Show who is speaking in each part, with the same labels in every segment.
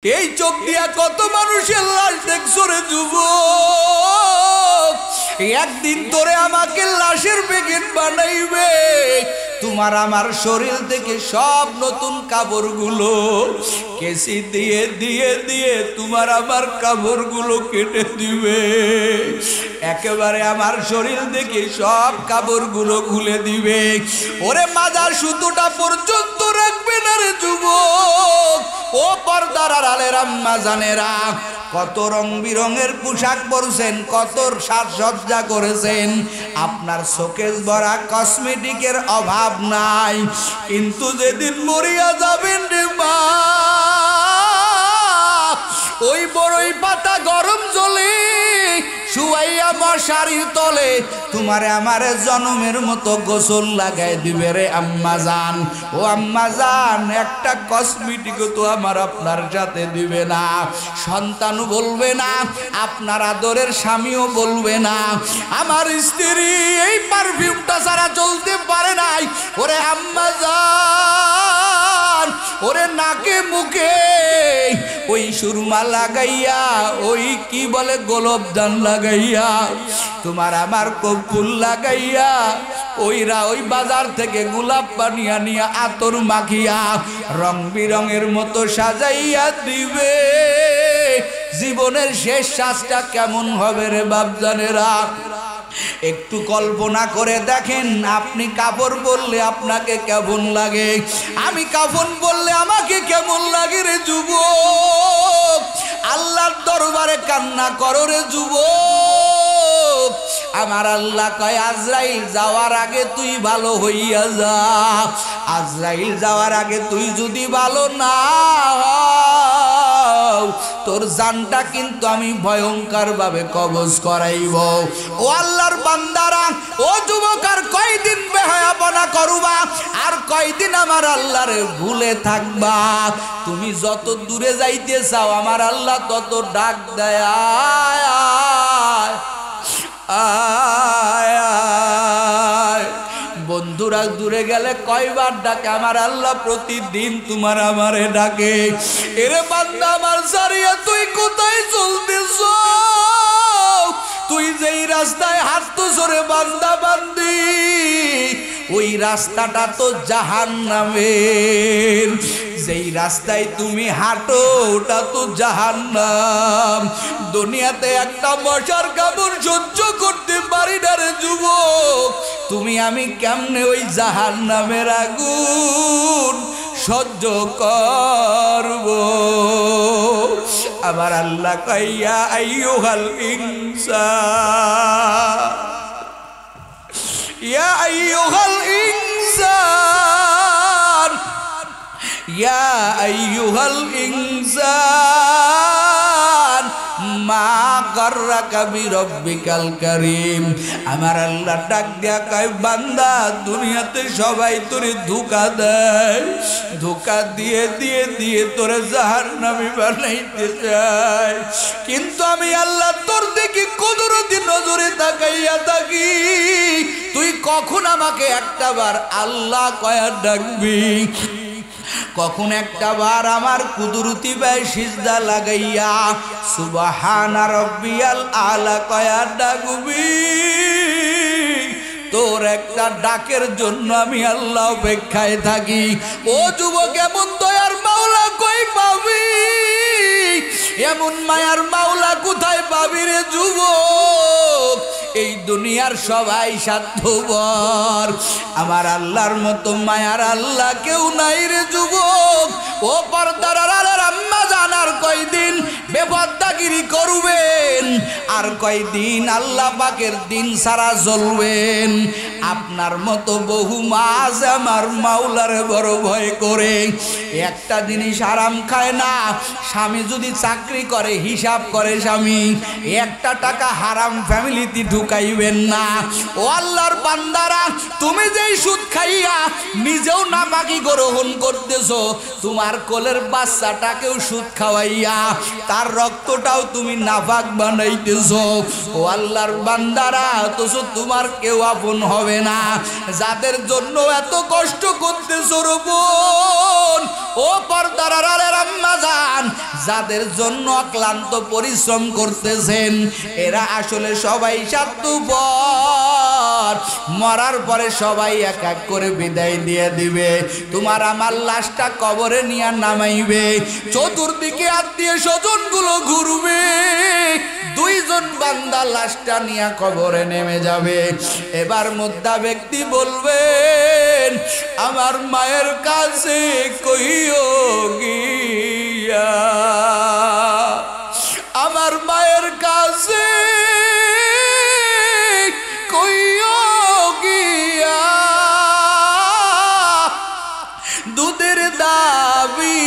Speaker 1: এই চোখ দিয়া কত মানুষের লাশ দেখছো রে যুবক। একদিন তোরে আমাকে লাশের প্যাকেট বানাইবে। তোমার আমার শরীর থেকে সব নতুন কাপড়গুলো কেসি দিয়ে দিয়ে দিয়ে তোমার আমার কাপড়গুলো কেটে দিবে। একেবারে আমার শরীর থেকে সব কাপড়গুলো খুলে দিবে। ওরে মাজার সুতোটা পর্যন্ত রাখবে না রে যুবক। ও পর্দার আড়ালের আম্মা জানেরা, কত রং বিরঙের পোশাক পরছেন, কত সাজসজ্জা করেছেন, আপনার শোকেস ভরা কসমেটিকের অভাব নাই। কিন্তু যেদিন মরিয়া যাবেন রে মা, ওই বড়ই পাতা গরম জলে শুয়াইয়া মশারির তলে তোমারে আমারে জনমের মতো গোসল লাগাই দিবে রে আম্মা জান। ও আম্মা জান, একটা কসমেটিকও তো আমার আপনার সাথে দিবে না, সন্তানও বলবে না, আপনার আদরের স্বামীও বলবে না, আমার স্ত্রী এই পারফিউমটা ছাড়া চলতে পারে নাই। ওরে আম্মা জান, ওরে নাকে মুখে ওই সুরমা লাগাইয়া, ওই কি বলে গোলাপ জান লাগাইয়া, তোমার আমার কপুল লাগাইয়া, ওই বাজার থেকে গোলাপ বানিয়া নিয়া আতর মাখিয়া রং বিরঙের মতো সাজাইয়া দিবে। জীবনের শেষ শ্বাসটা কেমন হবে রে বাপজানেরা, একটু কল্পনা করে দেখেন। আপনি কাপড় পরলে আপনাকে কেমন লাগে, আমি কাফন পরলে আমাকে কেমন লাগে রে যুবক। আল্লাহর দরবারে কান্না করো রে যুবক। আমার আল্লাহ কয়, আজরাইল যাওয়ার আগে তুই ভালো হইয়া যা। আজরাইল যাওয়ার আগে তুই যদি ভালো না হও, তোর জানটা কিন্তু আমি ভয়ঙ্কর ভাবে কবজ করাইব। ও আল্লাহর বান্দারা, ও যুবক, আর কয়দিন বেহায়াপনা করবা, আর কয়দিন আমার আল্লাহরে ভুলে থাকবা। তুমি যত দূরে যাইতে চাও, আমার আল্লাহ তত ডাক দেয়, আয় আয় আয়। বন্ধুরা দূরে গেলে কয়বার ডাকে আমার আল্লাহ, প্রতিদিন তোমার আমারে ডাকে। এরে বান্দা আমার সারিয়া তুই কোথায় চলতেছ? তুই যেই রাস্তায় হাঁটতেছ রে বান্দা বান্দি, ওই রাস্তাটা তো জাহান্নামের। যেই রাস্তায় তুমি হাঁটো ওটা তো জাহান্নাম। দুনিয়াতে একটা মশার কামড় সহ্য করতে পারি না রে যুবক। তুমি আমি কেমনে ওই জাহান্নামের আগুন সহ্য করব? আমার আল্লাহ কইয়া, আইয়ুহাল ইনসান, ইয়া আইয়ুহাল ইনসান, ইয়া আইয়ুহাল ইনসান, মা গাররাকা বিরব্বিকাল কারীম। আমার আল্লাহ ডাক দিয়া কয়, বান্দা দুনিয়াতে সবাই তোরে ধোঁকা দেয়, ধোঁকা দিয়ে দিয়ে দিয়ে তোরে জাহান্নামী বানাইতে চায়, কিন্তু আমি আল্লাহ তোর দিকে কুদরতি নজরে তাকাইয়া থাকি। তুই কখন আমাকে একটা বার আল্লাহ কয়া ডাকবি? কখন একটা বার আমার কুদরতি বাই সিজদা লাগাইয়া সুবহানা রাব্বিয়াল আলা কয়া ডাকবি? তোর একটা ডাকের জন্য আমি আল্লাহ অপেক্ষায় থাকি। ও যুবক, এমন দয়ার মাওলা কই পাবি? এমন মায়ার মাওলা কোথায় পাবি রে যুবক? এই দুনিয়ার সবাই স্বার্থপর, আমার আল্লাহর মতো মায়ার আল্লাহ কেউ নাই রে যুবক। ও পর্দার আড়ালের আম্মা জান, আর কয়দিন বেপরদাগিরি করবেন? আর কয়দিন আল্লাহ পাকের দিন সারা চলবেন? আপনার মতো বহু মাস আমার মাওলারে বড় ভয় করে একটা জিনিস আরাম খায় না। স্বামী যদি চাকরি করে, হিসাব করে স্বামী, একটা টাকা হারাম ফ্যামিলিতে ঢুকাইবেন না। ও আল্লাহর বান্দারা, তুমি যেই সুদ খাইয়া নিজেও নাপাকি গ্রহণ করতেছো, তোমার কোলের বাচ্চাটাকেও সুদ খাওয়াইয়া তার রক্তটাও তুমি নাপাক বানাইতেছ। বানাইতেছো। ও আল্লাহর বান্দারা, অথচ তোমার কেউ আপন হবে না। যাদের জন্য এত কষ্ট করতেছো রে বোন, ও পর্দার আড়ালের আম্মা জান, যাদের জন্য অক্লান্ত পরিশ্রম করতেছেন, এরা আসলে সবাই স্বার্থপর। মরার পরে সবাই এক এক করে বিদায় দিয়ে দিবে। তোমার আমার লাশটা কবরে নিয়ে নামাইবে, চতুর্দিকে আত্মীয় স্বজনগুলো ঘুরবে, দুইজন বান্দা লাশটা নিয়ে কবরে নেমে যাবে। এবার মুদ্দা ব্যক্তি বলবেন, আমার মায়ের কাছে কইও গিয়া, আমার মায়ের কাছে কইও গিয়া, দুধের দাবি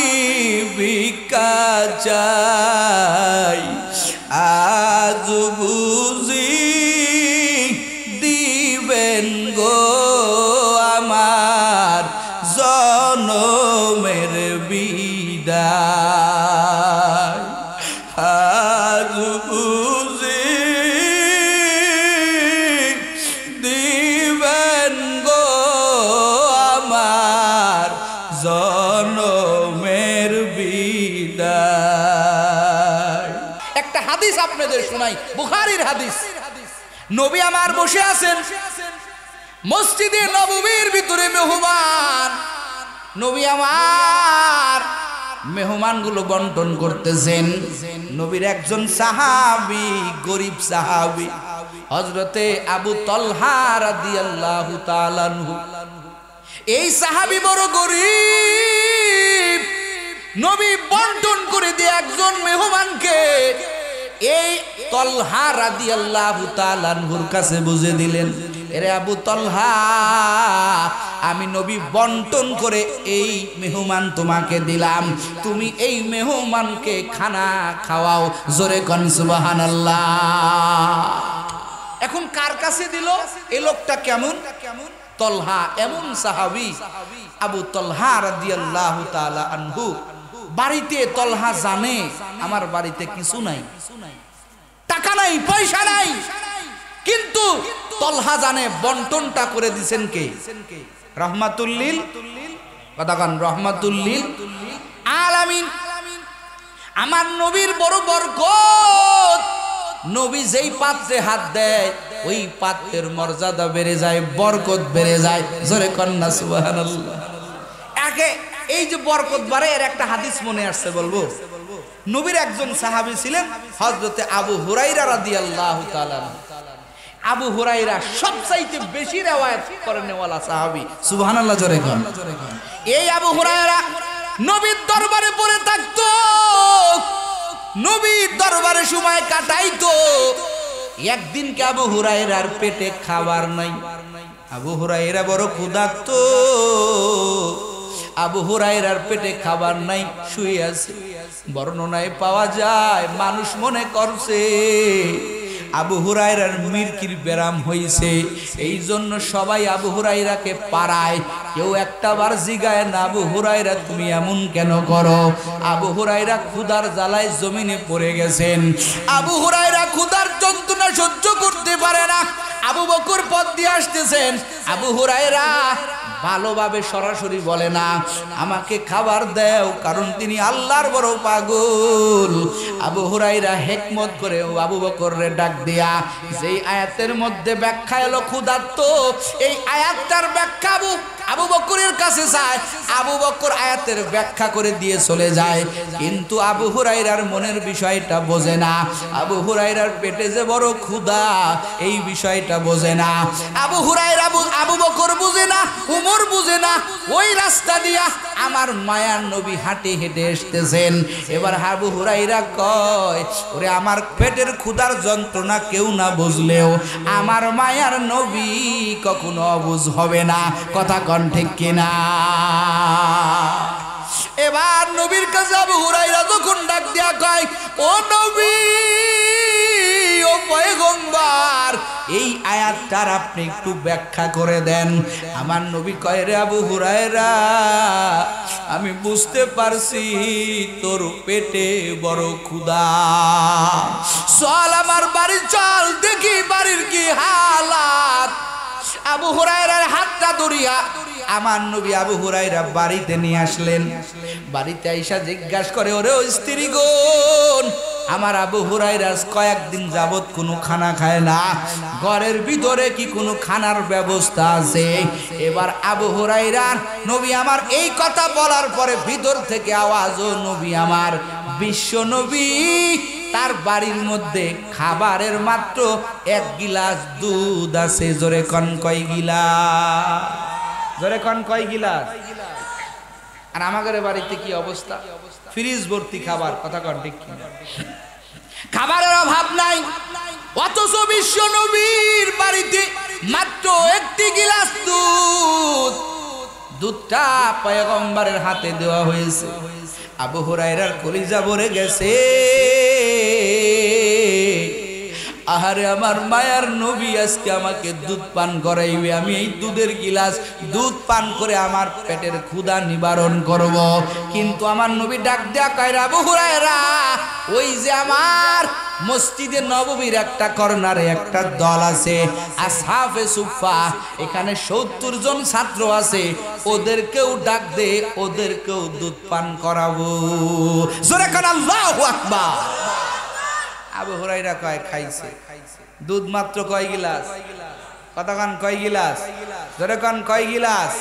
Speaker 1: ভিক্ষা চাই, আজ বুঝি দিবেন গো আমার জনমের বিদায়, আজ বুঝি দিবেন গো আমার জনমের বিদায়। একটা হাদিস আপনাদের শোনাই, বুখারীর হাদিস। নবী আমার বসে আছেন মসজিদে নববীর ভিতরে, মেহমান। নবী আমার মেহমানগুলো বন্টন করতেছেন। নবীর একজন সাহাবী, গরিব সাহাবী, হযরতে আবু তালহা রাদিয়াল্লাহু তাআলা আনহু। এই সাহাবী বড় গরিব। নবী বন্টন করে দিয়ে একজন মেহমানকে এই তালহা রাদিয়াল্লাহু তাআলা আনহুর কাছে বুঝে দিলেন, এরে আবু তালহা, আমি নবী বন্টন করে এই মেহমান তোমাকে দিলাম, তুমি এই মেহমানকে খানা খাওয়াও। জোরে কোন সুবহানাল্লাহ। এখন কার কাছে দিল? এই লোকটা কেমন? তালহা এমন সাহাবী, আবু তালহা রাদিয়াল্লাহু তাআলা আনহু। বাড়িতে তালহা জানে আমার বাড়িতে কিছু নাই, টাকা নাই, পয়সা নাই, কিন্তু তালহা জানে বন্টনটা করে দিবেন কে? রহমাতুল লিল, কথাকান রহমাতুল লিল আলামিন। আমার নবীর বড় বরকত। নবী যেই পাত্রে হাত দেয় ওই পাত্রের মর্যাদা বেড়ে যায়, বরকত বেড়ে যায়। জোরে কন্না সুবহানাল্লাহ। আগে এই যে বরকত বাড়ে, এর একটা হাদিস মনে আসছে, বলবো। নবীর একজন সাহাবী ছিলেন হযরতে আবু হুরায়রা রাদিয়াল্লাহু তাআলা। আবু হুরায়রা সবচাইতে বেশি riwayat করেনওয়ালা সাহাবী। সুবহানাল্লাহ জোরে কোন। এই আবু হুরায়রা নবীর দরবারে পড়ে থাকতো, নবীর দরবারে সময় কাটাইতো। একদিন কে আবু হুরায়রার পেটে খাবার নাই। আবু হুরায়রা বড় ক্ষুধার্ত। আবু হুরায়রার পেটে খাবার নাই, শুয়ে আছে। বর্ণনায় পাওয়া যায় মানুষ মনে করছে আবু হুরায়রার মিরকির ব্যারাম হইছে, এই জন্য সবাই আবু হুরায়রাকে পাড়ায়। কেউ একটাবার জিগায় না, আবু হুরায়রা তুমি এমন কেন করো? আবু হুরায়রা ক্ষুধার জ্বালায় জমিনে পড়ে গেছেন। আবু হুরায়রা ক্ষুধার যন্ত্রণা সহ্য করতে পারে না। আবু বকর পথ দিয়ে আসতেছেন। আবু হুরায়রা ভালোভাবে সরাসরি বলে না আমাকে খাবার দাও, কারণ তিনি আল্লাহর বড় পাগল। আবু হুরায়রা হিকমত করে আবু বকররে ডাক দিয়া, যেই আয়াতের মধ্যে ব্যাখ্যা এলো ক্ষুধার্ত, এই আয়াতটার ব্যাখ্যা আবু বকরের কাছে যায়। আবু বকর আয়াতের ব্যাখ্যা করে দিয়ে চলে যায়, কিন্তু আবু হুরায়রার মনের বিষয়টা বোঝে না। আবু হুরায়রার পেটে যে বড় ক্ষুধা, এই বিষয়টা বোঝে না। আবু হুরায়রা, আবু বকর বুঝে না, উমর বুঝে না। ওই রাস্তা দিয়া আমার মায়ার নবী হাঁটে হেঁটে আসতেছেন। এবার আবু হুরায়রা কয়, ওরে আমার পেটের ক্ষুধার যন্ত্রণা কেউ না বুঝলেও আমার মায়ার নবী কখনো অবুঝ হবে না। কথা কন ঠিক কিনা? এবার নবীর কাছে আবু হুরায়রা যখন ডাক দিয়া কয়, ও নবী, ও পয়গম্বর, এই আয়াতটা হাদিসটার আপনি একটু ব্যাখ্যা করে দেন। আমার নবী কয়, রে আবু হুরায়রা, আমি বুঝতে পারছি তোর পেটে বড় ক্ষুধা, চল আমার বাড়ি চল, দেখি বাড়ির কি হালাত। আবু হুরায়রার হাতটা ধরিয়া আমার নবী আবু হুরায়রা বাড়িতে নিয়ে আসলেন। বাড়িতে আইসা জিজ্ঞাসা করে, ওরে ও স্ত্রীগণ, আমার আবু হুরায়রা কয়েকদিন যাবত কোনো খানা খায় না, ঘরের ভিতরে কি কোনো খানার ব্যবস্থা আছে? এবার আবু হুরায়রা নবী আমার এই কথা বলার পরে ভিতর থেকে আওয়াজ, ও নবী আমার, বিশ্ব নবী, তার বাড়ির মধ্যে খাবারের মাত্র 1 গিলাস দুধ আছে। জোরে কন কয় গিলাস? জোরে কন কয় গিলাস? আর আমাদের বাড়িতে কি অবস্থা? ফ্রিজ ভর্তি খাবার, কথা কন ঠিক কি? খাবারের অভাব নাই, অথচ বিশ্ব নবীর বাড়িতে মাত্র 1টি গিলাস দুধ। দুধটা পয়গম্বরের হাতে দেওয়া হয়েছে। আবু হুরায়রার কলিজা ভরে গেছে। আহারে আমার মায়ার নবী আজকে আমাকে দুধ পান করাইবে, আমি এই দুধের গিলাস দুধ পান করে আমার পেটের ক্ষুধা নিবারণ করব। কিন্তু আমার নবী ডাক দেয়া কয়, আবু হুরায়রা, ওই যে আমার মসজিদে নববীর একটা কর্নারে একটা দল আছে, আসহাবে সুফা, এখানে 70 জন ছাত্র আছে, ওদেরকেও ডাক দে, ওদেরকেও দুধ পান করাবো। জোরে কোন আল্লাহু আকবার। আবু হুরায়রা কয়, খাইছে দুধ মাত্র কয় গিলাস? কথা কান কয় গিলাস? জোরে কান কয় গিলাস?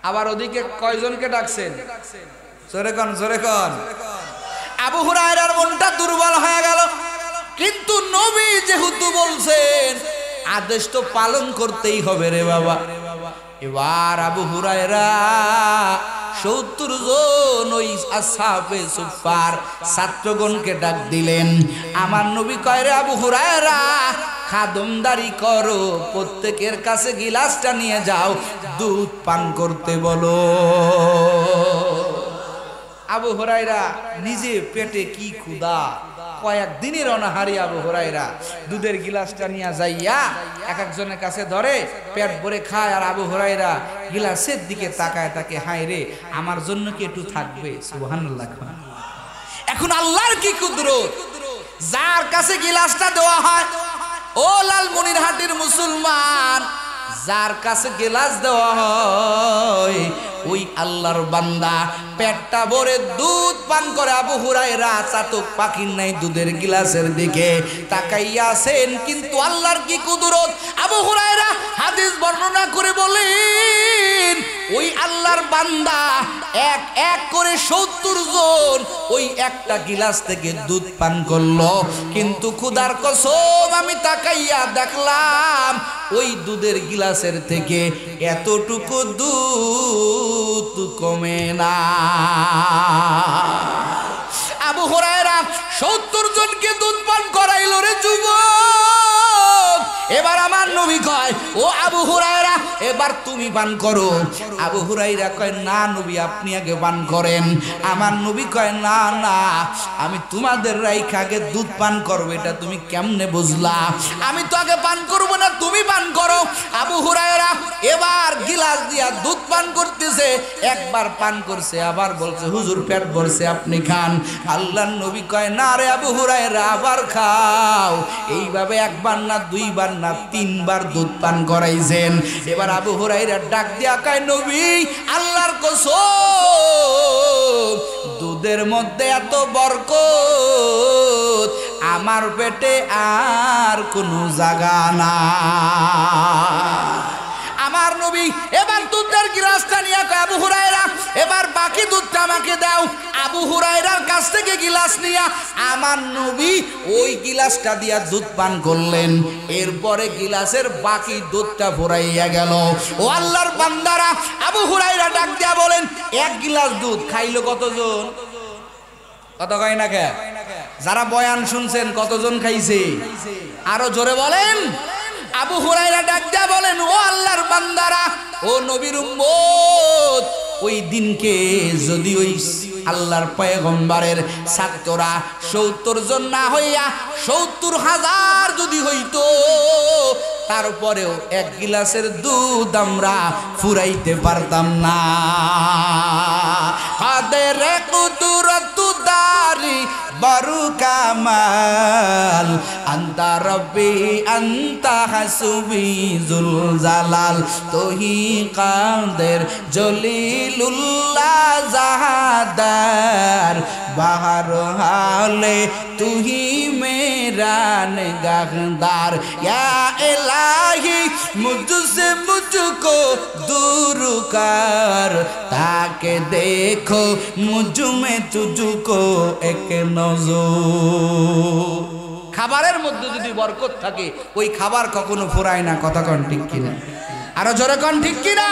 Speaker 1: আবার ওদিকে কয়জনকে ডাকছেন? জোরে কান, জোরে কান। আবু হুরায়রার মনটা দুর্বল হয়ে গেল, কিন্তু নবী যেহেতু বলছেন আদেশ তো পালন করতেই হবে রে বাবা। এবার আবু হুরায়রা 70 জন ওই আসহাবে সুফার ছাত্রগণকে ডাক দিলেন। আমার নবী কয়, রে আবু হুরায়রা, খাদমদারি করো, প্রত্যেকের কাছে গিলাসটা নিয়ে যাও, দুধ পান করতে বলো। আবু হুরায়রা নিজে পেটে কি ক্ষুধা, কয়েকদিনের অনাহারি আবু হুরায়রা দুধের গিলাসটা নিয়ে যাইয়া এক একজনের কাছে ধরে, পেট ভরে খায়। আর আবু হুরায়রা গিলাসের দিকে তাকায়, তাকে, হায় রে, আমার জন্য কি একটু থাকবে? সুবহানাল্লাহ। এখন আল্লাহর কি কুদরত, যার কাছে গিলাসটা দেওয়া হয়, ও লালমনিরহাটের মুসলমান, যার কাছে গিলাস দেওয়া হয় ওই আল্লাহর বান্দা পেটটা ভরে দুধ পান করে। আবু হুরায়রা চাতক পাখির নাই দুধের গিলাসের দিকে তাকাইয়া আছেন, কিন্তু আল্লাহর কি কুদরত। আবু হুরায়রা হাদিস বর্ণনা করে বলেন, ওই আল্লাহর বান্দা এক এক করে 70 জন ওই একটা গিলাস থেকে দুধ পান করলো, কিন্তু খুদার কসম আমি তাকাইয়া দেখলাম ওই দুধের গিলাসের থেকে এতটুকু দুধ কমে না। আবু হুরায়রা 70 জনকে দুধ পান করাইলো রে যুবক। এবার আমার নবী কয়, ও আবু হুরায়রা, এবার তুমি পান করো। আবু হুরায়রা কয়, না নবী, আপনি আগে পান করেন। আমার নবী কয়, না না, আমি তোমাদের রাইখা আগে দুধ পান করবো, এটা তুমি কেমনে বুঝলা? আমি তো আগে পান করবো না, তুমি পান করো। আবু হুরায়রা এবার গিলাস দিয়া দুধ পান করতেছে, একবার পান করছে, আবার বলছে, হুজুর পেট ভরছে, আপনি খান। আল্লাহর নবী কয়, না রে আবু হুরায়রা, আবার খাও। এইভাবে একবার না, দুইবার না, 3 বার দুধ পান করাইছেন। এবার আবু হুরায়রা ডাক দিয়া কয়, নবী, আল্লাহর কসম, দুধের মধ্যে এত বরকত, আমার পেটে আর কোনো জায়গা না। আমার নবী এবার দুধের গিলাসটা নিয়ে কয়, আবু হুরায়রা, এবার বাকি দুধটা আমাকে দাও। আবু হুরায়রার কাছ থেকে গিলাস নিয়া আমার নবী ওই গিলাসটা দিয়া দুধ পান করলেন। এরপরে গিলাসের বাকি দুধটা ভরাইয়া গেল। ও আল্লাহর বান্দারা, আবু হুরায়রা ডাক দিয়া বলেন, 1 গিলাস দুধ খাইলো কতজন? কত খাই না কে? যারা বয়ান শুনছেন কতজন খাইছে? আরো জোরে বলেন। আবু হুরায়রা ডাক দিয়া বলেন, ও আল্লাহর বান্দারা, ও নবীর উম্মত, ওই দিনকে যদি ওই আল্লাহর পয়গম্বরের ছাত্ররা 70 জন না হইয়া 70,000 যদি হইতো তারপরেও এক গিলাসের দুধ আমরা ফুরাইতে পারতাম না। কাদের কুদরত দারি বারু কামাল আন্তা রব্বি আন্তা হাসবি জুল জালাল তোহি কাদের জলিলুল্লাহ জাহাদার বাহার হালে তুহি মেরা নিগাহদার ইয়া इलाही मुझसे मुझको दूर कर ताके देखो मुझ में तुझको एक नजर। খাবারের মধ্যে যদি বরকত থাকে ওই খাবার কখনো ফুরায় না। কথা কোন ঠিক কিনা? আরো জোরে কোন ঠিক কিনা?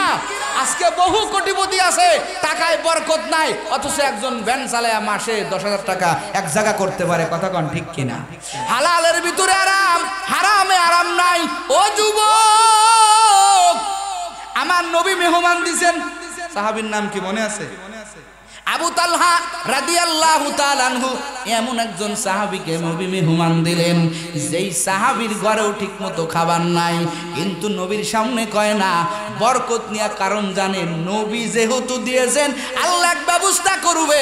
Speaker 1: আজকে বহু কোটিপতি আছে, টাকায় বরকত নাই, অথচ একজন ভ্যান চালায়া মাসে 10,000 টাকা এক জায়গা করতে পারে। কথা কোন ঠিক কিনা? হালালের ভিতরে আরাম, হারামে আরাম নাই। ও যুবক, আমার নবী মেহমান দিবেন, সাহাবীর নাম কি মনে আছে? আবু তালহা রাদিয়াল্লাহু তাআলা আনহু এমন একজন সাহাবীকে নবী মেহমান দিলেন, যেই সাহাবীর ঘরেও ঠিকমতো খাবার নাই, কিন্তু নবীর সামনে কয় না, বরকত নিয়া। কারণ জানেন নবী যেহেতু দিয়েছেন আল্লাহ এক ব্যবস্থা করবে।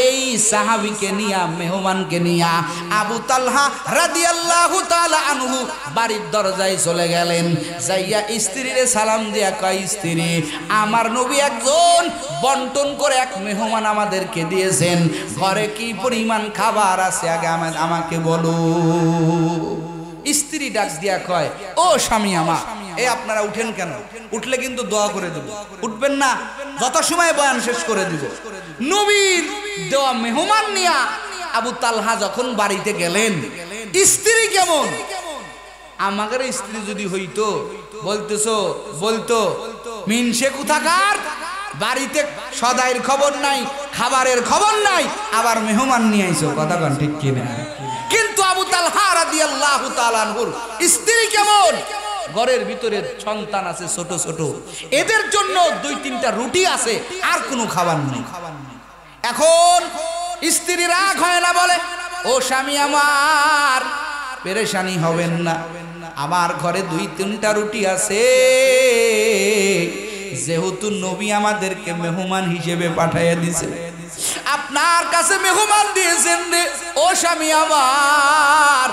Speaker 1: এই সাহাবীকে নিয়া, মেহমানকে নিয়া আবু তালহা রাদিয়াল্লাহু তাআলা আনহু বাড়ির দরজায় চলে গেলেন। যাইয়া স্ত্রীরে সালাম দিয়া কয়, স্ত্রী, আমার নবী একজন বন্টন করে এক মেহমান আমাদেরকে দিয়েছেন, ঘরে কি পরিমাণ খাবার আছে আগে আমাকে বলো। স্ত্রী ডাক দিয়া কয়, ও স্বামী আমার, এই আপনারা উঠেন কেন? উঠলে কিন্তু দোয়া করে দেব। উঠবেন না? যত সময় বয়ান শেষ করে দিব। নবীর দেওয়া মেহমান নিয়া আবু তালহা যখন বাড়িতে গেলেন, স্ত্রী কেমন? আমাদের স্ত্রী যদি হইতো বলতো মিনসে কোথাকার, বাড়িতে সদাইয়ের খবর নাই, খাবারের খবর নাই, আবার মেহমান নিয়ে আইছো। কথা কোন ঠিক কিনা? কিন্তু আবু তালহা রাদিয়াল্লাহু তাআলা আনহুর স্ত্রী কেমন? ঘরের ভিতরে সন্তান আছে ছোট ছোট, এদের জন্য 2-3টা রুটি আছে, আর কোনো খাবার নেই। এখন স্ত্রী রাগ হয় না, বলে, ও স্বামী আমার, পেরেশানি হবেন না, আমার ঘরে 2-3টা রুটি আছে, যেহেতু নবী আমাদেরকে মেহমান হিসেবে পাঠাইয়া দিয়েছে, আপনার কাছে মেহমান দিয়েছেন, ও স্বামী আমার,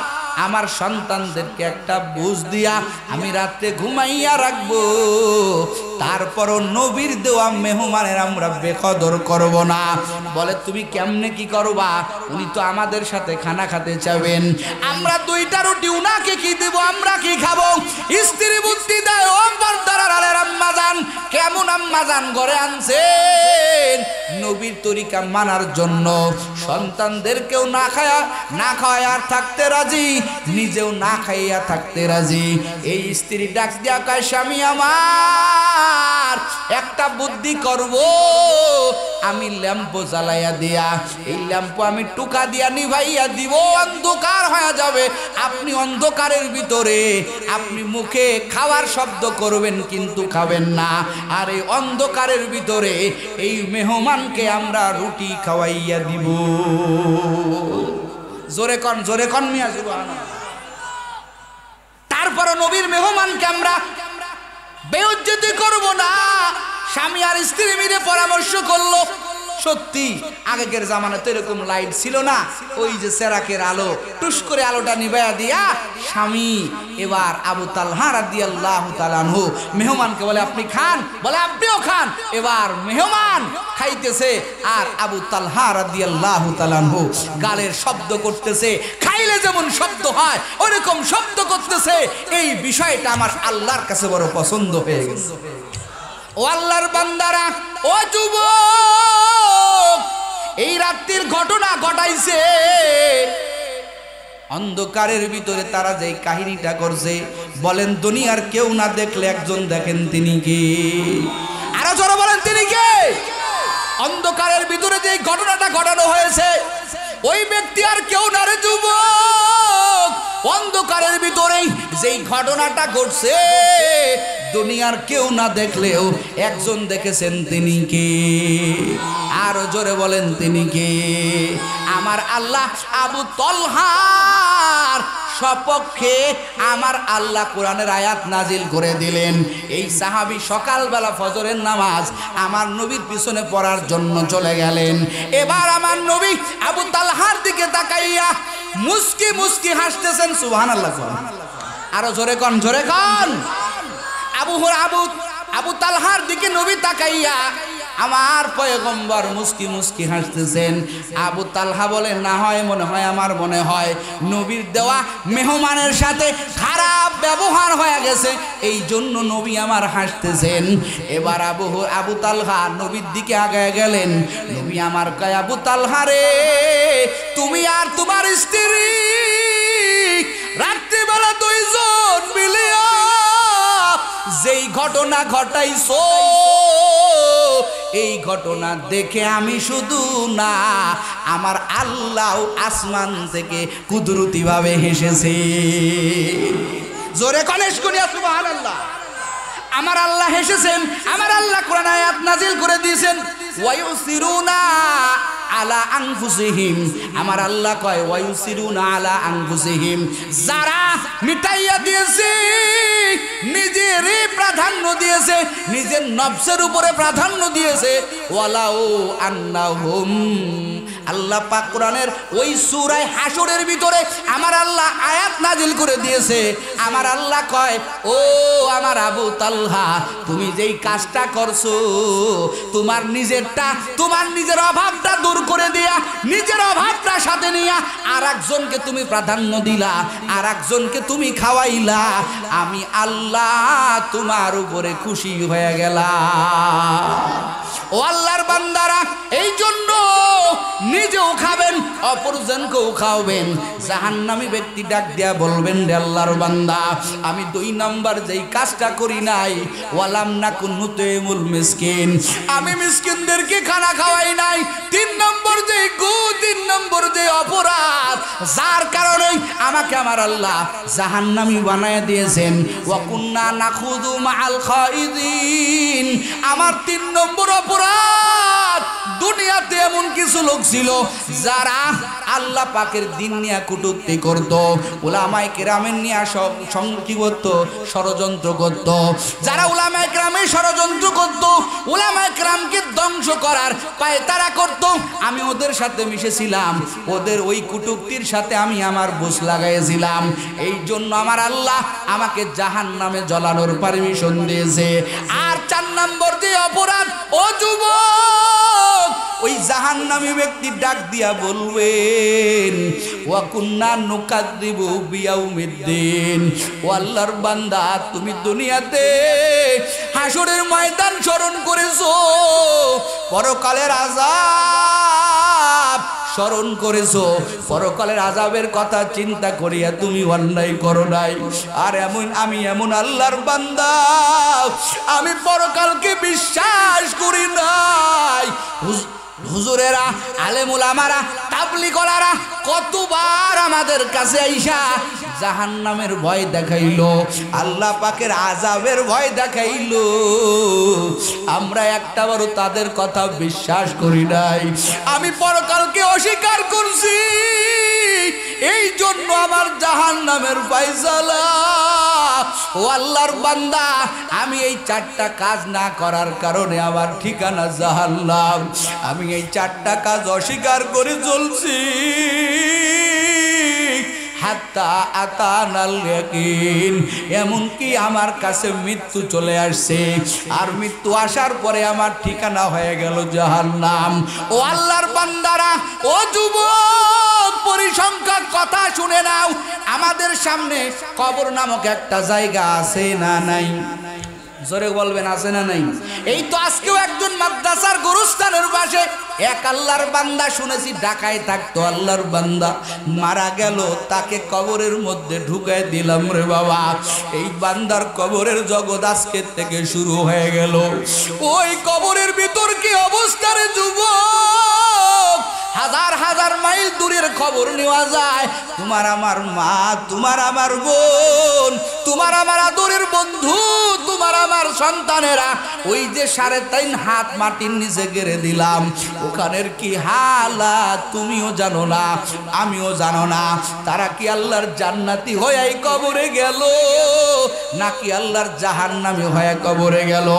Speaker 1: আমার সন্তানদেরকে একটা বুঝ দিয়া আমি রাতে ঘুমাইয়া রাখবো, তারপরও নবীর দেওয়া মেহমানের আমরা বেকদর করব না। বলে, তুমি কেমনে কি করবা? উনি তো আমাদের সাথে খানা খেতে চাবেন, আমরা 2টা রুটি, উনাকে কি দেব, আমরা কি খাবো? স্ত্রী বুদ্ধি দেয়, ও পর্দার আলের আম্মাজান, কেমন আম্মাজান ঘরে আনছেন নবীর তরিকা মানার জন্য, সন্তানদেরকেও না খাওয়ায় আর থাকতে রাজি, নিজেও না খাইয়া থাকতে রাজি। এই স্ত্রী ডাক দিয়া কয়, স্বামী আমার, একটা বুদ্ধি করব, আমি ল্যাম্প জ্বালাইয়া দিয়া, এই ল্যাম্প আমি টুকা দিয়া নিভাইয়া দিব, অন্ধকার হয়ে যাবে, আপনি অন্ধকারের ভিতরে আপনি মুখে খাওয়ার শব্দ করবেন কিন্তু খাবেন না, আর এই অন্ধকারের ভিতরে এই মেহমানকে আমরা রুটি খাওয়াইয়া দিব। জোরে কন মিয়া সুবহানাল্লাহ। তারপর নবীর মেহমানকে আমরা বেইজ্জতি করব না। স্বামী আর স্ত্রী মিলে পরামর্শ করলো। সত্যি আগের জামানাতে এরকম লাইট ছিল না, ওই যে চেরাকের আলো, টুস করে আলোটা নিভাইয়া দিয়া স্বামী এবার আবু তালহা রাদিয়াল্লাহু তাআলা আনহু মেহমানকে বলে, আপনি খান? বলে, আপনিও খান। এবার মেহমান খাইতেছে আর আবু তালহা রাদিয়াল্লাহু তাআলা আনহু গালের শব্দ করতেছে, খাইলে যেমন শব্দ হয় ওরকম শব্দ করতেছে। এই বিষয়টা আমার আল্লাহর কাছে বড় পছন্দ হয়ে গেছে। ও আল্লাহর বান্দারা, ও যুবক, এই রাত্রির ঘটনা ঘটাইছে, অন্ধকারের ভিতরে তারা যে কাহিনীটা করছে, বলেন দুনিয়ার কেউ না দেখলে একজন দেখেন, তিনি কে? আরো জোরে বলেন, তিনি কে? অন্ধকারের ভিতরে যে ঘটনাটা ঘটানো হয়েছে, ওই ব্যক্তি আর কেউ না রে যুবক, অন্ধকারের ভিতরেই যেই ঘটনাটা ঘটছে দুনিয়ার কেউ না দেখলেও একজন দেখেছেন, তিনি কে? আরো জোরে বলেন, তিনি কে? আমার আল্লাহ আবু তালহার সপক্ষে আমার আল্লাহ কোরআনের আয়াত নাজিল করে দিলেন। এই সাহাবী সকালবেলা ফজরের নামাজ আমার নবীর পিছনে পড়ার জন্য চলে গেলেন। এবার আমার নবী আবু তালহার দিকে তাকাইয়া মুস্কি মুস্কি হাসতেছেন। সুবহানাল্লাহ। আরো জোরে কন, জোরে কন। আবু তালহার দিকে নবী তাকাইয়া আমার পয়গম্বর মুস্কি মুস্কি হাসতেছেন। আবু তালহা বলে, না হয় মনে হয়, আমার মনে হয় নবীর দেওয়া মেহমানের সাথে খারাপ ব্যবহার হয়ে গেছে, এই জন্য নবী আমার হাসতেছেন। এবার আবু তালহা নবীর দিকে আগায় গেলেন। নবী আমার কয়, আবু তালহা রে, তুমি আর তোমার স্ত্রী রাত্রিবেলা দুইজন মিলিয়া যেই ঘটনা ঘটাইছো, এই ঘটনা দেখে আমি শুধু না, আমার আল্লাহ আসমান থেকে কুদরতি ভাবে হেসেছে। জোরে কনেশ করিয়া সুবহানাল্লাহ। আমার আল্লাহ হেসেছেন। আমার আল্লাহ কোরআন আয়াত নাজিল করে দিয়েছেন, ওয়ায়ুসিরুনা আলা আনফুসিহিম। আমার আল্লাহ কয়, ওয়ায়ুসিরুনা আলা আনফুসিহিম, যারা মিটাইয়া দিয়েছে, নিজেরই প্রাধান্য দিয়েছে, নিজের নফসের উপরে প্রাধান্য দিয়েছে, ওয়ালাউ আন্নাহুম। আল্লাহ পাক কোরআনের ওই সূরা হাশরের ভিতরে আমার আল্লাহ আয়াত নাজিল করে দিয়েছে। আমার আল্লাহ কয়, ও আমার আবু তালহা, তুমি যেই কাজটা করছো, তোমার নিজেরটা, তোমার নিজের অভাবটা দূর করে দিয়া, নিজের অভাবটা সাথে নিয়া আর একজনকে তুমি প্রাধান্য দিলা, আর একজনকে তুমি খাওয়াইলা, আমি আল্লাহ তোমার উপরে খুশি হয়ে গেলাম। ও আল্লাহর বান্দারা, এই জন্য নিজেও খাবেন, অপরজনকেও খাওয়াবেন। জাহান্নামী ব্যক্তি ডাক দিয়া বলবেন, রে আল্লাহর বান্দা, আমি 2 নাম্বার যেই কাজটা করি নাই, ওয়ালাম নাকুন নুতইমুল মিসকিন, আমি মিসকিনদেরকে খানা খাওয়াই নাই। 3 নম্বর যে 3 নম্বর যে অপরাধ, যার কারণে আমাকে আমার আল্লাহ জাহান্নামী বানায় দিয়েছেন, ওয়া কুন্না নাখুযু মাআল খাইদিন। আমার 3 নম্বর অপরাধ, দুনিয়াতে এমন কিছু লোক ছিল যারা আল্লাহ পাকের দিন নিয়ে কটূক্তি করত, উলামায়ে কেরামের নিয়ে কি করত, ষড়যন্ত্র করত। যারা উলামায়ে কেরামের ষড়যন্ত্র করত, উলামায়ে কেরামকে ধ্বংস করার পায়তারা করত, আমি ওদের সাথে মিশেছিলাম, ওদের ওই কটূক্তির সাথে আমি আমার বুঝ লাগাইছিলাম। এই জন্য আমার আল্লাহ আমাকে জাহান্নামে জ্বলানোর পারমিশন দিয়েছে। আর 4 নম্বর যে অপরাধ, ও যুবক, ওই জাহান্নামী ব্যক্তি ডাক দিয়া বলবেন, ওয়া কুন্না নুকাযযিবু বিয়াউমিদ্দিন। ও আল্লাহর বান্দা, তুমি দুনিয়াতে হাসরের ময়দান স্মরণ করেছো, পরকালের আযাব স্মরণ করেছো, পরকালের আযাবের কথা চিন্তা করিয়া তুমি অন্যায় করো নাই। আর আমি এমন আল্লাহর বান্দা, আমি পরকালকে বিশ্বাস করি নাই। হুজুরেরা, আলেম উলামারা, তাবলীগওয়ালারা কতবার আমাদের কাছে আইসা জাহান্নামের ভয় দেখাইলো, আল্লাহ পাকের আযাবের ভয় দেখাইলো, আমরা একটাবারও তাদের কথা বিশ্বাস করি নাই। আমি পরকালকে অস্বীকার করছি, এই জন্য আমার জাহান্নামের ফয়সালা। ও আল্লাহর বান্দা, আমি এই 4টা কাজ না করার কারণে আমার ঠিকানা জাহান্নাম। আমি এই 4টা কাজ অস্বীকার করে চলছি, হাত্তা আতানাল ইয়াকিন, এমনকি আমার কাছে মৃত্যু চলে আসছে, আর মৃত্যু আসার পরে আমার ঠিকানা হয়ে গেল জাহান্নাম। ও আল্লাহর বান্দারা, ও যুবক, পরিসংখ্যাক কথা শুনে নাও। আমাদের সামনে কবর নামক একটা জায়গা আছে না নাই? জোরে বলবেন, আছে না নাই? এই তো আজকেও একজন মাদ্রাসার গোরস্থানের পাশে এক আল্লাহর বান্দা শুনেছি ঢাকায় থাকতো, আল্লাহর বান্দা মারা গেল, তাকে কবরের মধ্যে ঢুকাই দিলাম রে বাবা। এই বান্দার কবরের জগৎ আজকের থেকে শুরু হয়ে গেল। ওই কবরের ভিতর কি অবস্থা রে যুবক? হাজার হাজার মাইল দূরের খবর নেওয়া যায়। তোমার আমার মা, তোমার আমার বোন বোন, তোমার আমার আদরের বন্ধু, তোমার আমার সন্তানেরা ওই যে 3.5 হাত মাটির নিচে গেড়ে দিলাম, ওখানের কি হালাত তুমিও জানো না, আমিও জানো না। তারা কি আল্লাহর জান্নাতি হয়ে কবরে গেল নাকি আল্লাহর জাহান্নামী হয়ে কবরে গেল?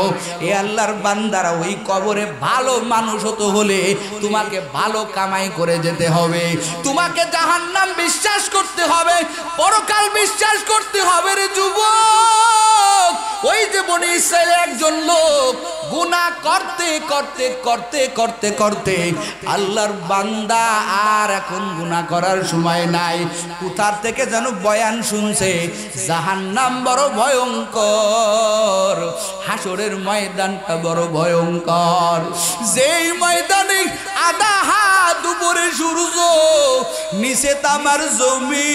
Speaker 1: এ আল্লাহর বান্দারা, ওই কবরে ভালো মানুষ হতে হলে তোমাকে ভালো কামাই করে যেতে হবে, তোমাকে জাহান্নাম বিশ্বাস করতে হবে, পরকাল বিশ্বাস করতে হবে রে যুবক। ওই যে বনি ইসরায়েলের একজন লোক গুনাহ করতে করতে করতে করতে করতে আল্লাহর বান্দা আর এখন গুনাহ করার সময় নাই, কোথার থেকে যেন বয়ান শুনছে জাহান্নাম বড় ভয়ঙ্কর, হাসরের ময়দানটা বড় ভয়ঙ্কর, যেই ময়দানে আধা হাত উপরে সূর্য, নিচে তামার জমিন,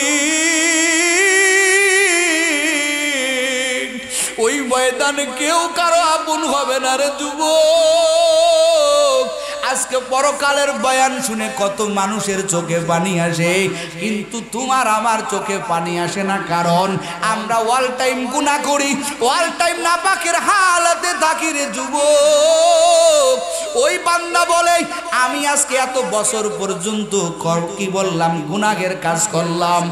Speaker 1: ওই ময়দানে কেউ কারো আপন হবে না রে যুবক। আজকে পরকালের বয়ান শুনে কত মানুষের চোখে পানি আসে, কিন্তু তোমার আমার চোখে পানি আসে না, কারণ আমরা অল টাইম গুনাহ করি, অল টাইম নাপাকের হালাতে থাকি রে যুবক। ওই বান্দা বলে আমি আজকে এত বছর পর্যন্ত কি বললাম, গুনাহের কাজ করলাম,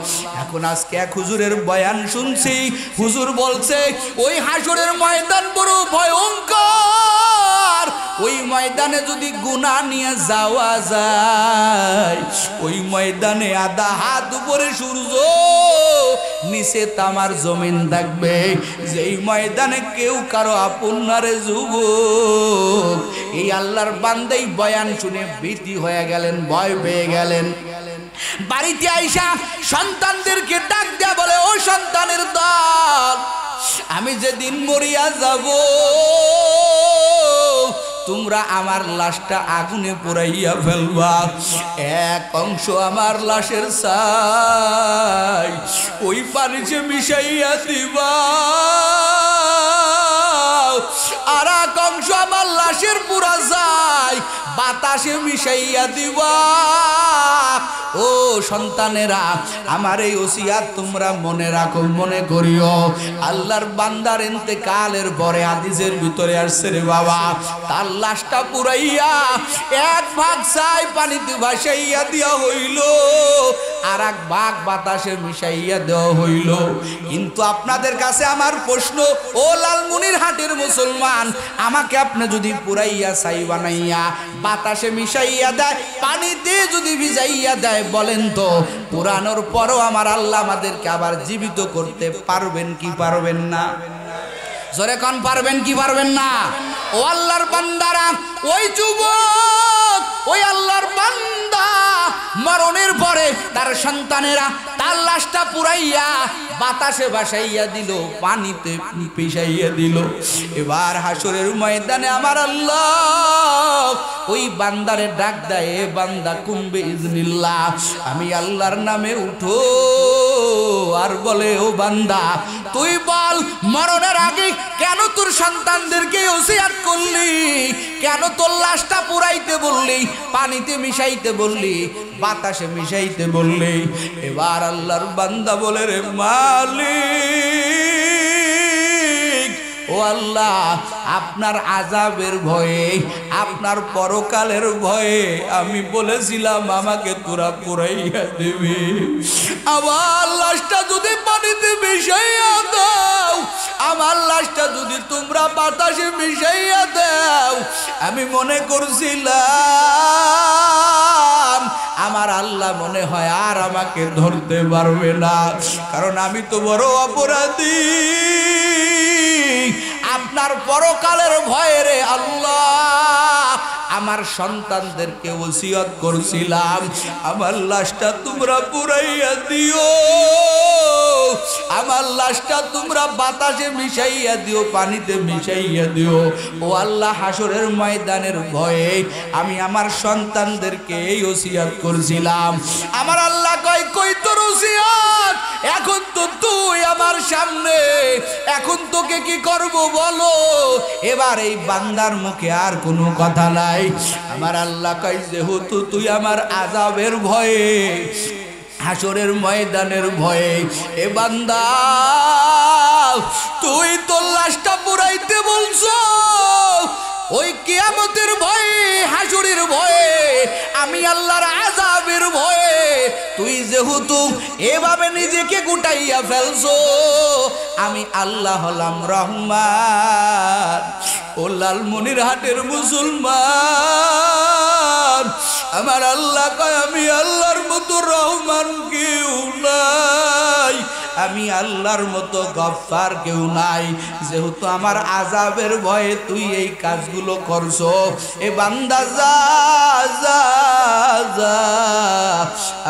Speaker 1: এখন আজকে এক হুজুরের বয়ান শুনছি, হুজুর বলছে ওই হাসরের ময়দান বড় ভয়ঙ্কর, ওই ময়দানে যদি গুনাহ নিয়ে যাওয়া যায়, ওই ময়দানে আধা হাত উপরে সূর্য, নিচে তামার জমিন থাকবে, যেই ময়দানে কেউ কারো আপন না রে যুবক। এই আল্লাহর বান্দাই বয়ান শুনে ভীতি হয়ে গেলেন, ভয় পেয়ে গেলেন। বাড়িতে আইসা সন্তানদেরকে ডাক দেয়া বলে, ও সন্তানের দল, আমি যেদিন মরিয়া যাব তোমরা আমার লাশটা আগুনে পোড়াইয়া ফেলবা, এক অংশ আমার লাশের ছাই ওই পানিতে মিশাইয়া দিবা, আর এক অংশ আমার লাশের পুরা ছাই বাতাসে মিশাইয়া দিবা। ও সন্তানেরা, আমার এই ওসিয়াত তোমরা মনে রাখো, মনে করিও। আল্লাহর বান্দার ইন্তেকালের পরে হাদিসের ভিতরে আসছে রে বাবা, তার লাশটা পুরাইয়া এক ভাগ ছাই পানিতে ভাসাইয়া দেওয়া হইল, আর এক ভাগ বাতাসে মিশাইয়া দেওয়া হইল। কিন্তু আপনাদের কাছে আমার প্রশ্ন, ও লালমনিরহাটের মুসলমান, আমাকে আপনি যদি পুরাইয়া ছাই বানাইয়া বাতাসে মিশাইয়া দেয়, পানিতে যদি ভিজাইয়া দেয়, বলেন তো পুরানোর পরও আমার আল্লাহ আমাদেরকে আবার জীবিত করতে পারবেন কি পারবেন না? জোরে কোন পারবেন কি পারবেন না? ও আল্লাহর বান্দারা, ওই যুবক, ওই আল্লাহর বান্দা মরণের পরে তার সন্তানেরা তার লাশটা পুরাইয়া বাতাসে ভাসাইয়া দিল, পানিতে পিষাইয়া দিল। এবার হাসরের ময়দানে আমার আল্লাহ ওই বান্দারে ডাক দেয়, এ বান্দা কুম্বে ইজনিল্লাহ, আমি আল্লাহর নামে উঠো, আর বলে ও বান্দা তুই বল মরণের আগে কেন তোর সন্তানদেরকে ওসিয়াত করলি, কেন তোর লাশটা পুরাইতে বললি, পানিতে মিশাইতে বললি, বাতাসে মিশাইতে বললি? এবার আল্লাহর বান্দা বলে, রে মালিক, ও আল্লাহ, আপনার আযাবের ভয়ে, আপনার পরকালের ভয়ে আমি বলেছিলাম আমাকে তোরা পুরাইয়া দিবি, আমার লাশটা যদি পানিতে মিশাইয়া দাও, আমার লাশটা যদি তোমরা বাতাসে মিশাইয়া দাও, আমি মনে করছিলাম আমার আল্লাহ মনে হয় আর আমাকে ধরতে পারবে না, কারণ আমি তো বড় অপরাধী। আপনার পরকালের ভয়ে রে আল্লাহ আমার সন্তানদেরকে ওসিয়ত করছিলাম আমার লাশটা তোমরা পুরাইয়া দিও, আমার লাশটা তোমরা বাতাসে মিশাইয়া দিও, পানিতে মিশাইয়া দিও। ও আল্লাহ, হাসরের ময়দানের ভয়ে আমি আমার সন্তানদেরকে এই ওসিয়ত করছিলাম। আমার আল্লাহ কয়, কই তোর ওসিয়ত? এখন তো তুই আমার সামনে, এখন তোকে কি করব বলো? এবার এই বান্দার মুখে আর কোনো কথা নাই। আমার আল্লাহ কয়, যেহেতু তুই আমার আযাবের ভয়ে হাসরের ময়দানের ভয়ে। এ বান্দা তুই তোর লাশটা পুরাইতে বলছো ওই কিয়ামতের ভয়ে, হাসরের ভয়ে, আমি আল্লাহর আযাবের ভয়ে তুই যেহেতু এভাবে নিজেকে গুটাইয়া ফেলছো, আমি আল্লাহ হলাম রহমান। ও লালমনিরহাটের মুসলমান, আমার আল্লাহ কয় আমি আল্লাহর মতো রহমান কেউ নাই, আমি আল্লাহর মতো গফফার কেউ নাই। যেহেতু আমার আযাবের ভয়ে তুই এই কাজগুলো করছো, এ বান্দা যা যা যা,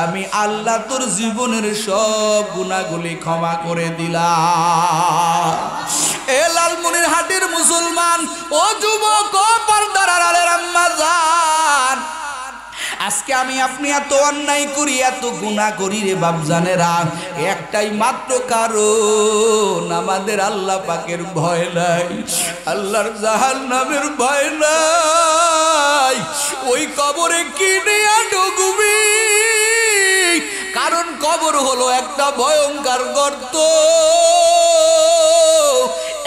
Speaker 1: আমি আল্লাহ তোর জীবনের সব গুনাহগুলি ক্ষমা করে দিলাম। এ লালমনিরহাটের মুসলমান, ও যুবক, ও পর্দার আড়ালের আম্মা জান, আজকে আমি আপনি এত অন্যায় করি, এত গুনাহ করি রে বাপজানেরা, একটাই মাত্র কারণ, আমাদের আল্লাহ পাকের ভয় নাই, আল্লাহর জাহান্নামের ভয় নাই। ওই কবরে কি নিয়ে ঢুকবি? কারণ কবর হলো একটা ভয়ঙ্কর গর্ত।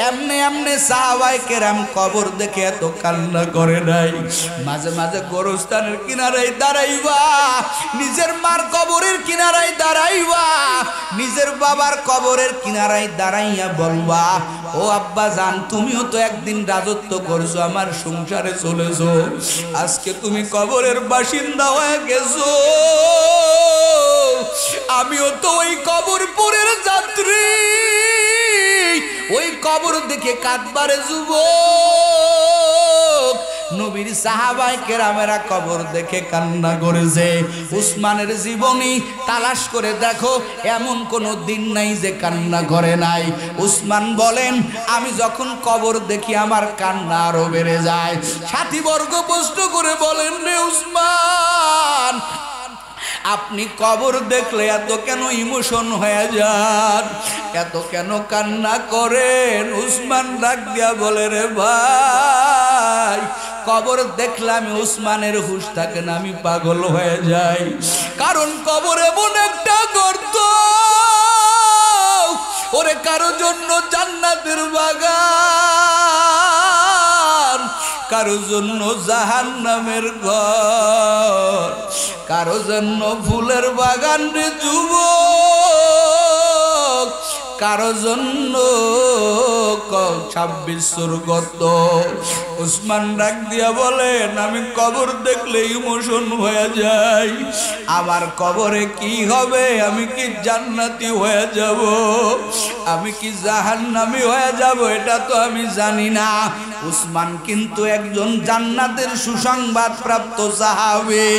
Speaker 1: এমনি এমনি সাহাবায়ে কেরাম কবর দেখে এত কান্না করে নাই। মাঝে মাঝে গোরস্থানের কিনারায় দাঁড়াইবা, নিজের মার কবরের কিনারায় দাঁড়াইবা, নিজের বাবার কবরের কিনারায় দাঁড়াইয়া বলবা, ও আব্বা জান, তুমিও তো একদিন রাজত্ব করছো, আমার সংসারে চলেছো, আজকে তুমি কবরের বাসিন্দা হয়ে গেছো, আমিও তো ওই কবরপুরের যাত্রী, ওই কবর দেখে কাঁদবারে যুবক। নবীর সাহাবায়ে কেরামেরা কবর দেখে কান্না করেছে। উসমানের জীবনী তালাশ করে দেখো, এমন কোনো দিন নাই যে কান্না করে নাই। উসমান বলেন, আমি যখন কবর দেখি আমার কান্না আরো বেড়ে যায়। সাথীবর্গ প্রশ্ন করে বলেন, রে উসমান, আপনি কবর দেখলে এত কেন ইমোশন হয়ে যান, এত কেন কান্না করেন? উসমান ডাক দিয়া বলে, রে ভাই, কবর দেখলে আমি উসমানের হুঁশ থাকে না, আমি পাগল হয়ে যাই। কারণ কবর এমন একটা গর্ত, ওরে কারো জন্য জান্নাতের বাগান, কারো জন্য জাহান্নামের ঘর, কারো জন্য ফুলের বাগান রে যুবক, কারো জন্য 26 গর্ত। উসমান ডাক দিয়া বলেন, আমি কবর দেখলে ইমোশন হয়ে যাই, আমার কবরে কি হবে? আমি কি জান্নাতি হয়ে যাব, আমি কি জাহান্নামী হয়ে যাব, এটা তো আমি জানি না। উসমান কিন্তু একজন জান্নাতের সুসংবাদ প্রাপ্ত সাহাবী।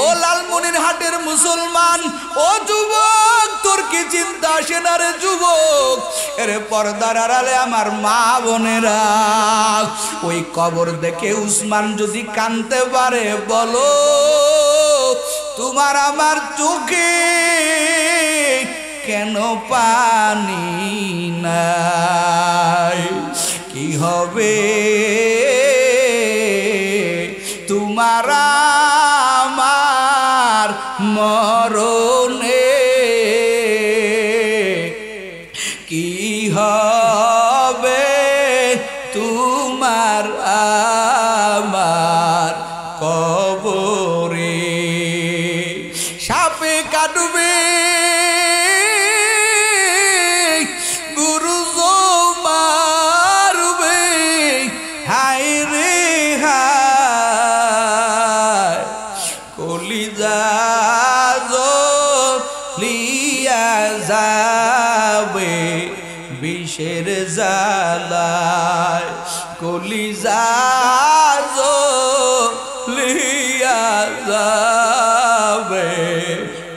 Speaker 1: ও লালমনিরহাটের মুসলমান, ও যুবক, তোর কি চিন্তা আসে না রে যুবক? এরে পর্দার আড়ালে আমার মা বোনেরা, ওই কবর দেখে উসমান যদি কাঁদতে পারে, বলো তোমার আমার চোখে কেন পানি নাই? কি হবে তোমার আমার মরণে? কি হবে তোমার আমার কবরে? সাপে কাটবে, বিষের জালায় কলিজা জ্বলিয়া যাবে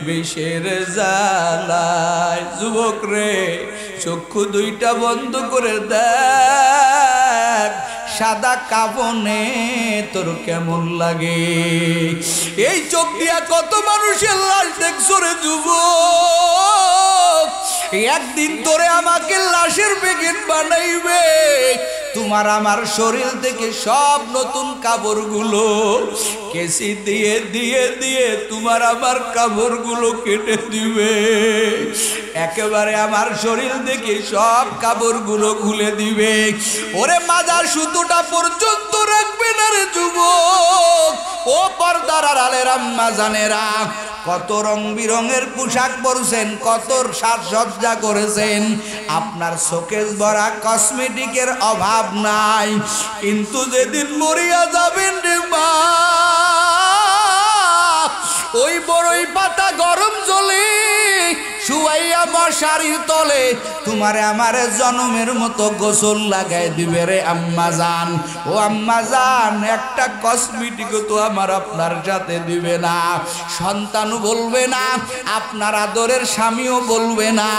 Speaker 1: বিষের জালায়। যুবক রে, চক্ষু দুইটা বন্ধ করে দেখ, সাদা কাফনে তোর কেমন লাগে? এই চোখ দিয়া কত মানুষের লাশ দেখছো রে যুবক? একদিন তোরে আমাকে লাশের প্যাকেট বানাইবে, তোমার আমার শরীর থেকে সব নতুন কাপড়গুলো কেসি দিয়ে দিয়ে দিয়ে তোমার আমার কাপড়গুলো কেটে দিবে, একেবারে আমার শরীর থেকে সব কাপড়গুলো খুলে দিবে। ওরে মাজার সুতোটা পর্যন্ত রাখবে না রে যুবক। ও পর্দার আড়ালের আম্মা জানেরা, কত রং বিরঙের পোশাক পরছেন, কত সাজসজ্জা করেছেন, আপনার শোকেস ভরা কসমেটিকের অভাব নাই, কিন্তু যেদিন মরিয়া যাবেন রে মা, ওই বড়ই পাতা গরম জলে শুয়াইয়া মশারির তলে তোমারে আমারে জনমের মতো গোসল লাগাই দিবে রে আম্মা জান। ও আম্মা জান, একটা কসমেটিকও তো আমার আপনার সাথে দিবে না, সন্তানও বলবে না, আপনার আদরের স্বামীও বলবে না,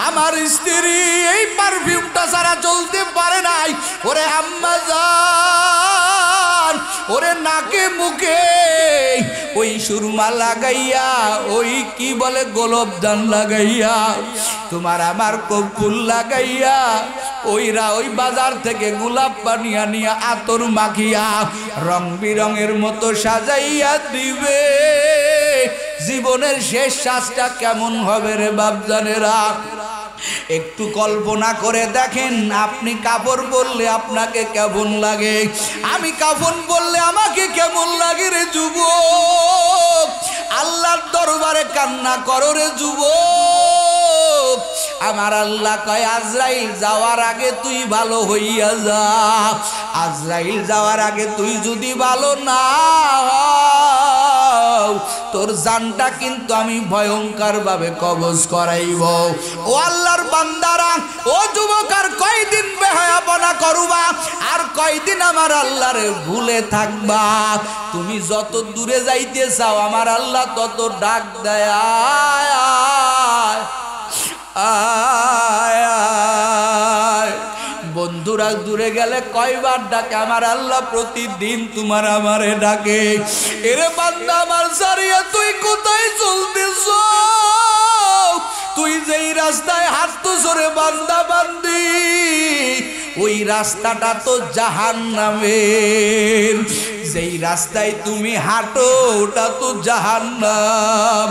Speaker 1: আমার স্ত্রী এই পারফিউমটা ছাড়া চলতে পারে নাই। ওরে আম্মা জান, ওরে নাকে মুখে ওই সুরমা লাগাইয়া, ওই কি বলে গোলাপজান লাগাইয়া, তোমার আমার কপুল লাগাইয়া, ওইরা ওই বাজার থেকে গোলাপ বানিয়া নিয়া আতর মাখিয়া রং বিরঙের মতো সাজাইয়া দিবে। জীবনের শেষ শ্বাসটা কেমন হবে রে বাপজানেরা, একটু কল্পনা করে দেখেন। আপনি কাপড় বললে আপনাকে কেমন লাগে, আমি কাফন বললে আমাকে কেমন লাগে রে যুবক। আল্লাহর দরবারে কান্না করো রে যুবক। আমার আল্লাহ কয়, আজরাইল যাওয়ার আগে তুই ভালো হইয়া যা, আজরাইল যাওয়ার আগে তুই যদি ভালো না হও, তোর জানটা কিন্তু আমি ভয়ঙ্কর ভাবে কবজ করাইব। ও আল্লাহর বান্দারা, ও যুবক, আর কয়দিন বেহায়াপনা করবা, আর কয়দিন আমার আল্লাহরে ভুলে থাকবা। তুমি যত দূরে যাইতে চাও, আমার আল্লাহ তত ডাক দেয়, আয় আয় আয়। বন্ধুরা দূরে গেলে কয়বার ডাকে আমার আল্লাহ, প্রতিদিন তোমার আমারে ডাকে, এরে বান্দা আমার সারিয়া তুই কোথায় চলতেছ, তুই যেই রাস্তায় হাঁটতেছ রে বান্দা বান্দি, ওই রাস্তাটা তো জাহান্নামের। যেই রাস্তায় তুমি হাঁটো ওটা তো জাহান্নাম।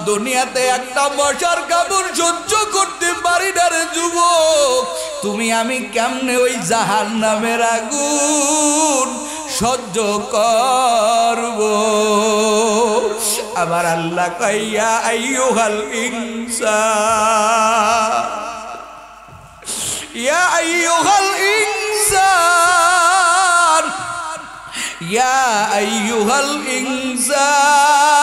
Speaker 1: দুনিয়াতে একটা মশার কামড় সহ্য করতে পারি না রে যুবক, তুমি আমি কেমনে ওই জাহান্নামের আগুন সহ্য করব। আবার আল্লাহ কইয়া আইয়ুহাল ইনসান, ইয়া আইয়ুহাল ইনসান, ইয়া আইয়ুহাল ইনসান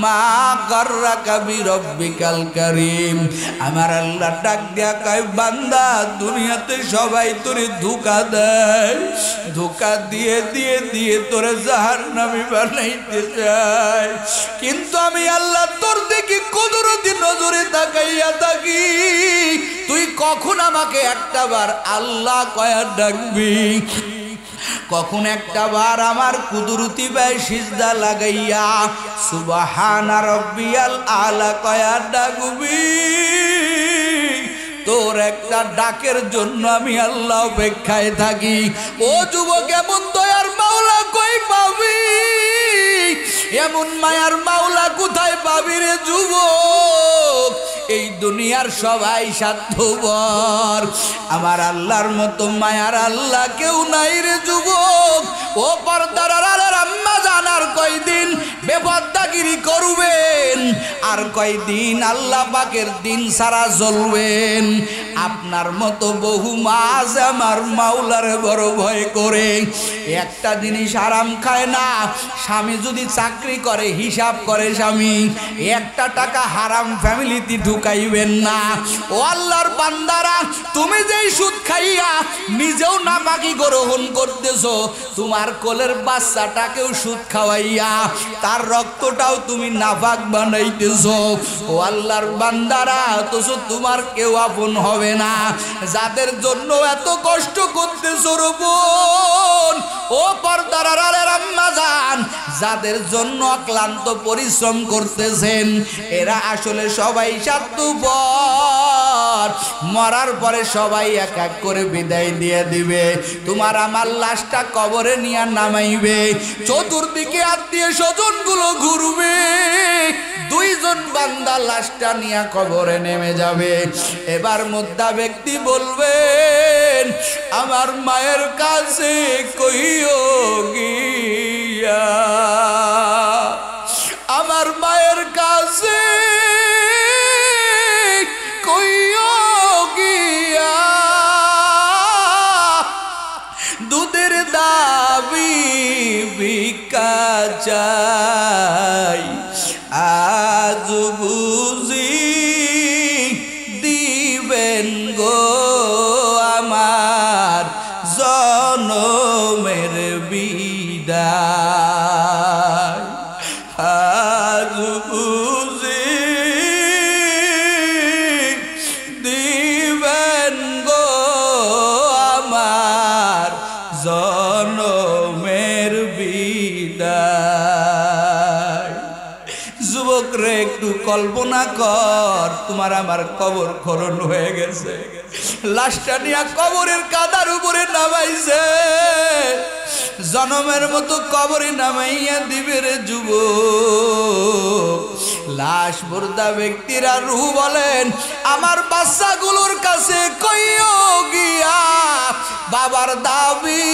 Speaker 1: মা গাররাকা বিরব্বিকাল কারীম। আমার আল্লাহ ডাক দিয়া কয়, বান্দা দুনিয়াতে সবাই তোরে ধোঁকা দেয়, ধোঁকা দিয়ে দিয়ে দিয়ে তোরে জাহান্নামী বানাইতে চায়, কিন্তু আমি আল্লাহ তোর দিকে কুদরতি নজরে তাকাইয়া থাকি। তুই কখন আমাকে একটা বার আল্লাহ কয়া ডাকবি, কখন একটা বার আমার কুদরতি বাই সিজদা লাগাইয়া সুবহানা রাব্বিয়াল আলা কয়া ডাকবি। তোর একটা ডাকের জন্য আমি আল্লাহ অপেক্ষায় থাকি। ও যুবক, এমন দয়ার মাওলা কই পাবি, এমন মায়ার মাওলা কোথায় পাবি রে যুবক। এই দুনিয়ার সবাই স্বার্থপর, আমার আল্লাহর মতো মায়ার আল্লাহ কেউ নাই রে যুবক। ও পর্দার আড়ালের আম্মা জান, আর কয়দিন বেপরদাগিরি করবেন, আর কয়দিন আল্লাহ পাকের দিন সারা চলবেন। আপনার মতো বহু মা আছে আমার মাওলারে বড় ভয় করে, একটা জিনিস আরাম খায় না। স্বামী যদি চাকরি করে, হিসাব করে স্বামী, একটা টাকা হারাম ফ্যামিলিতে ঢুকাইবেন না। ও আল্লাহর বান্দারা, তুমি যেই সুদ খাইয়া নিজেও নাপাকি গ্রহণ করতেছো, তোমার কোলের বাচ্চাটাকেও সুদ খাওয়াইয়া তার রক্তটাও তুমি নাপাক বানাইতেছো। ও আল্লাহর বান্দারা, অথচ তোমার কেউ আপন হবে না। যাদের জন্য এত কষ্ট করতেছো রে বোন, ও পর্দার আড়ালের আম্মা জান, যাদের জন্য অক্লান্ত পরিশ্রম করতেছেন, এরা আসলে সবাই স্বার্থপর। পর মরার পরে সবাই এক এক করে বিদায় দিয়ে দিবে, তোমার আমার লাশটা কবরে নিয়ে নামাইবে, চতুর্দিকে আত্মীয় স্বজনগুলো ঘুরবে, দুইজন বান্দা লাশটা নিয়ে কবরে নেমে যাবে। এবার মুদ্দা ব্যক্তি বলবেন, আমার মায়ের কাছে কইও গিয়া, আমার মায়ের কাছে কইও গিয়া, দুধের দাবি ভিক্ষা চাই, আজ বুঝি দিবেন গো আমার জনমের বিদায়, আজ বুঝি দিবেন গো আমার জনমের বিদায়। যুবক রে একটু কল্পনা কর, তোমার আমার কবর খনন হয়ে গেছে, লাশটা নিয়ে কবরের কাদার উপরে নামাইছে, জনমের মতো কবরে নামাইয়া দিবে রে যুবক। লাশ মুর্দা ব্যক্তিরা রূহ বলেন, আমার বাচ্চাগুলোর কাছে কইও গিয়া, বাবার দাবি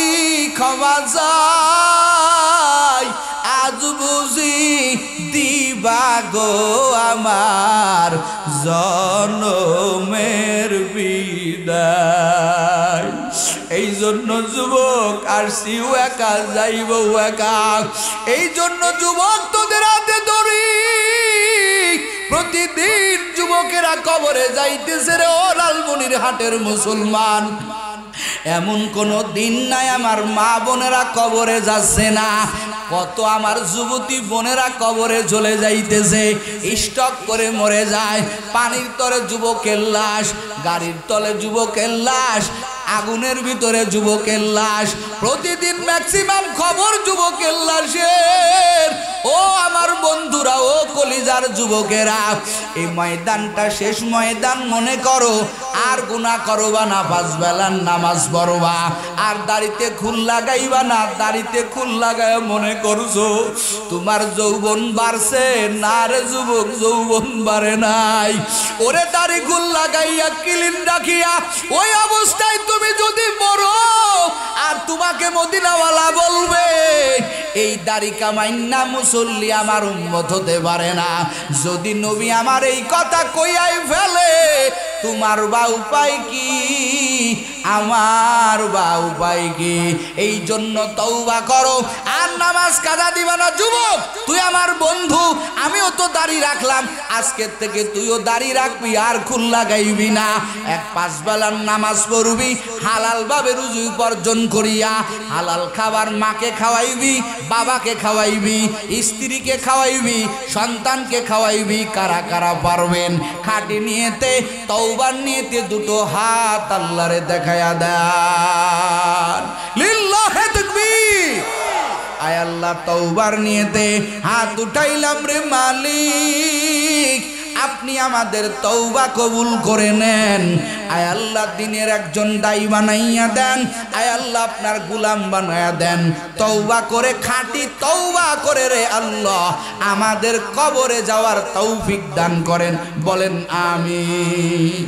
Speaker 1: ক্ষমা চাই, আজ বুঝি দিবা গো আমার জনমের বিদায়। এই জন্য যুবক আসিও একা, যাইব একা, এই জন্য যুবক তোদের হাতে ধরি, প্রতিদিন যুবকেরা কবরে যাইতেছে রে ও লালমনির হাটের মুসলমান। এমন কোনো দিন নাই আমার মা বোনেরা কবরে যাচ্ছে না। কত আমার যুবতী বোনেরা কবরে চলে যাইতেছে, স্টক করে মরে যায়, পানির তলে যুবকের লাশ, গাড়ির তলে যুবকের লাশ, আগুনের ভিতরে যুবকের লাশ, প্রতিদিন ম্যাক্সিমাম খবর যুবকের লাশের। ও আমার বন্ধুরা, ও কলিজার যুবকেরা, এই ময়দানটা শেষ ময়দান মনে করো, আর গুনাহ করবা না, পাঁচ বেলার নামাজ পড়বা, আর দাড়িতে খুল লাগাইবা না, দাড়িতে খুল লাগায় মনে করছো তোমার যৌবন বাড়ছে না রে যুবক, যৌবন বাড়ে নাই। ওরে দাড়ি খুল লাগাইয়া ক্লিন রাখিয়া ওই অবস্থায় তুমি যদি মরো, আর তোমাকে মদিনাওয়ালা বলবে এই দাড়ি কামাইন্না মুসল্লি আমার উম্মত হতে পারে না। যদি নবী আমার এই কথা কইয়াই ফেলে, তোমার বা উপায় কি, আমার বা উপায় কি? এই জন্য তওবা করো, আর নামাজ কাজা দিবা না। যুবক তুই আমার বন্ধু, আমিও তো দাড়ি রাখলাম, আজকের থেকে তুইও দাড়ি রাখবি, আর খুল লাগাইবি না, এক পাঁচ বেলার নামাজ পড়বি, হালাল ভাবে রুজি উপার্জন করিয়া হালাল খাবার মাকে খাওয়াইবি, বাবাকে খাওয়াইবি, স্ত্রীকে খাওয়াইবি, সন্তানকে খাওয়াইবি। কারা কারা পারবেন? খাঁটি নিয়েতে, তওবার নিয়েতে দুটো হাত আল্লাহরে দেখায়া দেন, লিল্লাহি তাকবীর। আয় আল্লাহ, তওবার নিয়েতে হাত উঠাইলাম রে মালিক, আপনি আমাদের তওবা কবুল করে নেন। আয় আল্লাহ, দিনের একজন দায়ী বানাইয়া দেন। আয় আল্লাহ, আপনার গোলাম বানাইয়া দেন। তওবা করে, খাঁটি তওবা করে রে আল্লাহ আমাদের কবরে যাওয়ার তৌফিক দান করেন। বলেন আমিন।